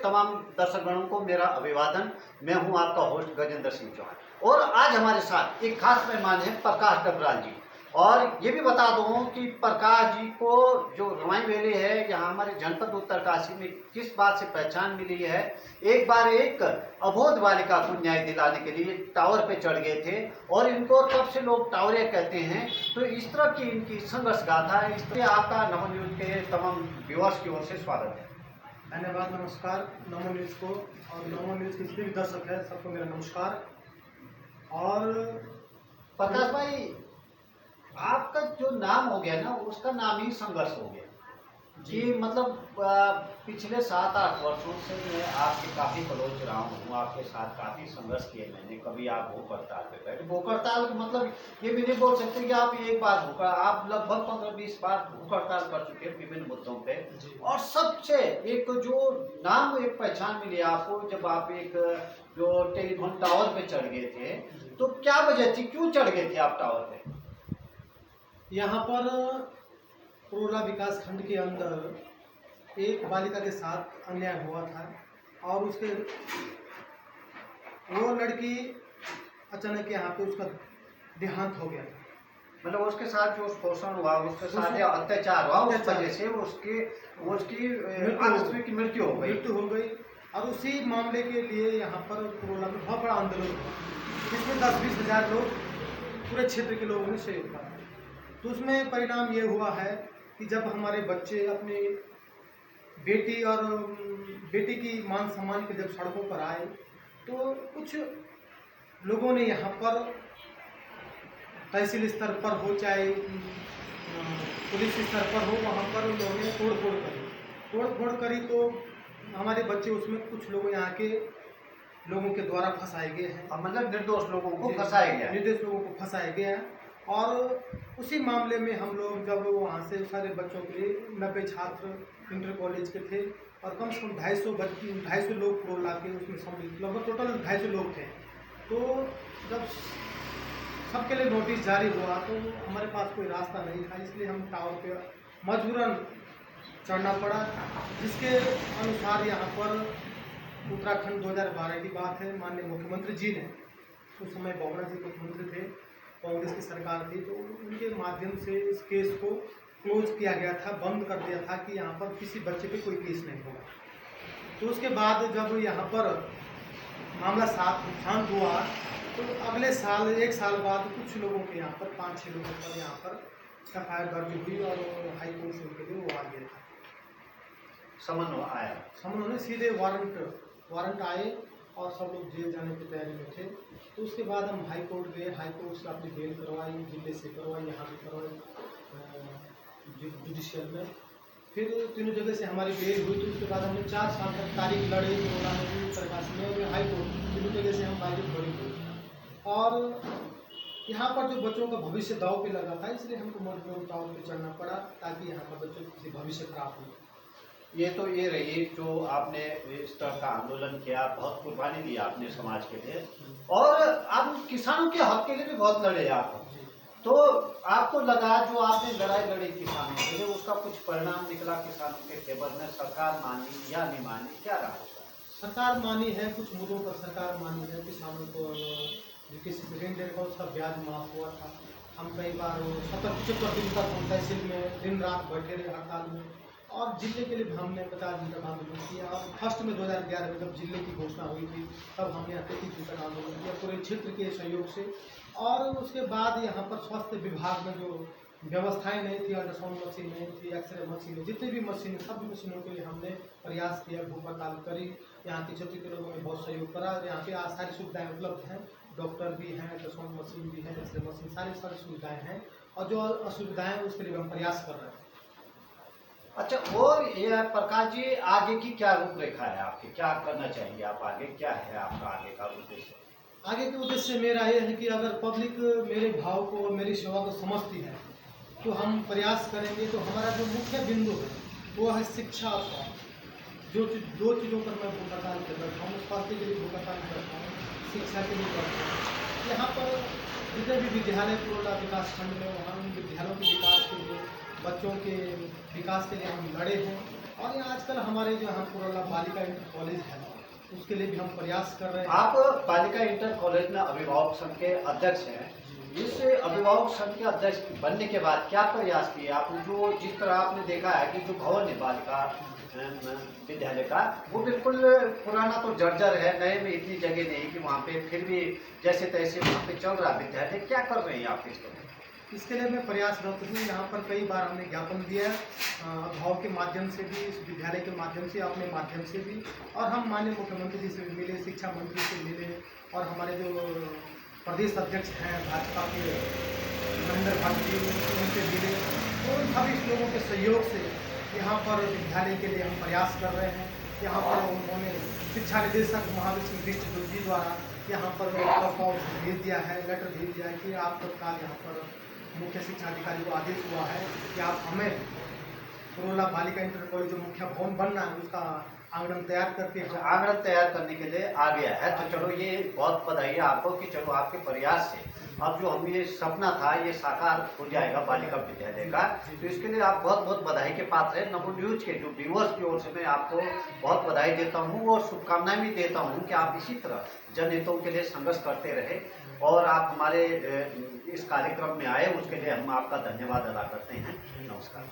तमाम दर्शकगणों को मेरा अभिवादन। मैं हूं आपका होस्ट गजेंद्र सिंह चौहान और आज हमारे साथ एक खास मेहमान है प्रकाश डबराल जी। और ये भी बता दूं कि प्रकाश जी को जो रमाई वैली है यहाँ हमारे जनपद उत्तरकाशी में किस बात से पहचान मिली है। एक बार एक अबोध बालिका को न्याय दिलाने के लिए टावर पे चढ़ गए थे और इनको तब से लोग टावरे कहते हैं। तो इस तरह की इनकी संघर्ष गाथा है। इसलिए आपका नमो न्यूज के तमाम व्यूअर्स की ओर से स्वागत है। धन्यवाद, नमस्कार नमो न्यूज़ को और नमो न्यूज़ के जितने भी दर्शक हैं सबको मेरा नमस्कार। और प्रकाश भाई, आपका जो नाम हो गया ना उसका नाम ही संघर्ष हो गया जी। मतलब पिछले 7-8 वर्षों से मैं आपके काफ़ी क्लोज रहा हूँ, आपके साथ काफ़ी संघर्ष किए मैंने। कभी आप भूख हड़ताल पे बैठे, भूख हड़ताल मतलब ये भी नहीं बोल सकते कि आप एक बार भूखा, आप लगभग 15-20 बार भूख हड़ताल कर चुके हैं विभिन्न मुद्दों पे। और सबसे एक जो नाम एक पहचान मिली आपको जब आप एक जो टेलीफोन टावर पे चढ़ गए थे, तो क्या वजह थी, क्यों चढ़ गए थे आप टावर पे? यहाँ पर पुरोला विकास खंड के अंदर एक बालिका के साथ अन्याय हुआ था और उसके वो लड़की अचानक यहाँ पे उसका देहांत हो गया था। मतलब उसके साथ जो शोषण हुआ, उसके साथ अत्याचार हुआ, उस वजह से उसकी आकस्मिक मृत्यु हो गई। और उसी मामले के लिए यहाँ पर पुरोला में बहुत बड़ा आंदोलन हुआ, जिसमें 10-20 हज़ार लोग पूरे क्षेत्र के लोगों ने सहयोग किया। तो उसमें परिणाम ये हुआ है कि जब हमारे बच्चे अपनी बेटी की मान सम्मान के जब सड़कों पर आए, तो कुछ लोगों ने यहाँ पर तहसील स्तर पर हो चाहे पुलिस स्तर पर हो, वहाँ पर उन लोगों ने तोड़ करी। तो हमारे बच्चे उसमें कुछ लोग यहाँ के लोगों के द्वारा फंसाए गए हैं। मतलब निर्दोष लोगों को फंसाया गया। और उसी मामले में हम लोग जब वहाँ से सारे बच्चों के लिए 90 छात्र इंटर कॉलेज के थे और कम से कम 250 लोग पुरोला के उसमें सम्मिलित, लगभग टोटल 250 लोग थे। तो जब सबके लिए नोटिस जारी हुआ तो हमारे पास कोई रास्ता नहीं था, इसलिए हम टावर पे मजबूरन चढ़ना पड़ा। जिसके अनुसार यहाँ पर उत्तराखंड 2012 की बात है, माननीय मुख्यमंत्री जी ने, उस समय बोगरा जी मुख्यमंत्री थे, कांग्रेस की सरकार थी, तो उनके माध्यम से इस केस को क्लोज किया गया था, बंद कर दिया था कि यहाँ पर किसी बच्चे पे कोई केस नहीं होगा। तो उसके बाद जब यहाँ पर मामला शांत हुआ तो अगले साल 1 साल बाद कुछ लोगों के यहाँ पर 5-6 लोगों पर यहाँ पर एफआईआर दर्ज हुई और हाई कोर्ट से उनके लिए वो आ गया था, समन होने सीधे वारंट आए और सब लोग जेल जाने की तैयारी में थे। तो उसके बाद हम हाई कोर्ट गए, हाई कोर्ट से अपनी बेल करवाई, जिले से करवाई, यहाँ भी करवाई जुडिशियल में। फिर तीनों जगह से हमारी बेल हुई। तो उसके बाद हमने 4 साल तक तारीख लड़े, उत्तरकाशी में और हाई कोर्ट, तीनों जगह से हम तारीख लड़ी। और यहाँ पर जो बच्चों का भविष्य दाव पे लगा था, इसलिए हमको मजबूर टावर पे चढ़ना पड़ा ताकि यहाँ पर बच्चों की भविष्य खराब हो। ये रही जो आपने इस तरह का आंदोलन किया, बहुत कुर्बानी दी आपने समाज के लिए और आप किसानों के हक के लिए भी बहुत लड़े आप। तो आपको लगा जो आपने लड़ाई लड़ी किसानों के लिए, उसका कुछ परिणाम निकला किसानों के फेवर में? सरकार मानी या नहीं मानी, क्या रहा उसका? सरकार मानी है, कुछ मुद्दों पर सरकार मानी है। किसानों को किसी ऋण देने का उसका ब्याज माफ हुआ था। हम कई बार 70-75 दिन तक हम तहसील में दिन रात बैठे रहे हड़ताल में, और जिले के लिए हमने 50 दिन तक आंदोलन किया। और फर्स्ट में 2011 में जब जिले की घोषणा हुई थी तब हमने 33 दिन तक आंदोलन किया पूरे क्षेत्र के सहयोग से। और उसके बाद यहाँ पर स्वास्थ्य विभाग में जो व्यवस्थाएं नहीं थी, अल्ट्रासाउंड मशीन नहीं थी, एक्सरे मशीन, जितनी भी मशीन, सब मशीनों के लिए हमने प्रयास किया, भूख हड़ताल करी। यहाँ के क्षेत्र के लोगों ने बहुत सहयोग करा। यहाँ पे आज सारी सुविधाएँ उपलब्ध हैं, डॉक्टर भी हैं, अल्ट्रासाउंड मशीन भी है, एक्सरे मशीन, सारी सुविधाएँ हैं। और जो असुविधाएँ हैं उसके लिए हम प्रयास कर रहे हैं। अच्छा, और ये प्रकाश जी आगे की क्या रूपरेखा है आपकी, क्या करना चाहेंगे आप आगे, क्या है आपका आगे का उद्देश्य? आगे के उद्देश्य मेरा ये है कि अगर पब्लिक मेरे भाव को, मेरी सेवा को समझती है तो हम प्रयास करेंगे। तो हमारा जो मुख्य बिंदु है वो है शिक्षा और स्वास्थ्य। जो 2 चीज़ों पर मैं भूख हड़ताल करता हूँ, स्वास्थ्य के लिए भूख हड़ताल करता हूँ, शिक्षा के लिए करता हूँ। यहाँ पर जितने भी विद्यालय पुरोला विकास खंड में, वहाँ उन विद्यालयों के विकास के लिए, बच्चों के विकास के लिए हम लड़े हैं। और ये आजकल हमारे जो हम पुरोला बालिका इंटर कॉलेज है उसके लिए भी हम प्रयास कर रहे हैं। आप बालिका इंटर कॉलेज में अभिभावक संघ के अध्यक्ष हैं। इस अभिभावक संघ के अध्यक्ष बनने के बाद क्या प्रयास किए आप? जो जिस तरह आपने देखा है कि जो भवन है बालिका विद्यालय का, वो बिल्कुल पुराना तो जर्जर है, नए में इतनी जगह नहीं कि वहाँ पे फिर भी जैसे तैसे वहाँ पे चल रहा विद्यालय। क्या कर रहे हैं आप इसके लिए मैं प्रयासरत हूँ। यहाँ पर कई बार हमने ज्ञापन दिया है, अभिभावक के माध्यम से भी, इस विद्यालय के माध्यम से, अपने माध्यम से भी, और हम माननीय मुख्यमंत्री जी से मिले, शिक्षा मंत्री से मिले, और हमारे जो प्रदेश अध्यक्ष हैं भाजपा के नरेंद्र भाटी जी उनसे मिले। तो उन सभी लोगों के सहयोग से यहाँ पर विद्यालय के लिए हम प्रयास कर रहे हैं। यहाँ पर उन्होंने शिक्षा निदेशक महावीर सिंह बिष्ट जी द्वारा यहाँ पर प्रस्ताव भेज दिया है, लेटर भेज दिया है कि आप तत्काल यहाँ पर मुख्य शिक्षा अधिकारी को आदेश हुआ है कि आप हमें पुरोला बालिका इंटर कॉलेज जो मुख्य भवन बनना है उसका आंगन तैयार करके आंगन तैयार करने के लिए आ गया है। तो चलो ये बहुत बधाई है आपको कि चलो आपके प्रयास से अब जो हम ये सपना था ये साकार हो जाएगा बालिका विद्यालय का। तो इसके लिए आप बहुत बहुत बधाई के पात्र हैं। नमो न्यूज के जो व्यूअर्स की ओर से मैं आपको बहुत बधाई देता हूँ और शुभकामनाएं भी देता हूँ कि आप इसी तरह जनहितों के लिए संघर्ष करते रहे और आप हमारे इस कार्यक्रम में आए, उसके लिए हम आपका धन्यवाद अदा करते हैं। नमस्कार।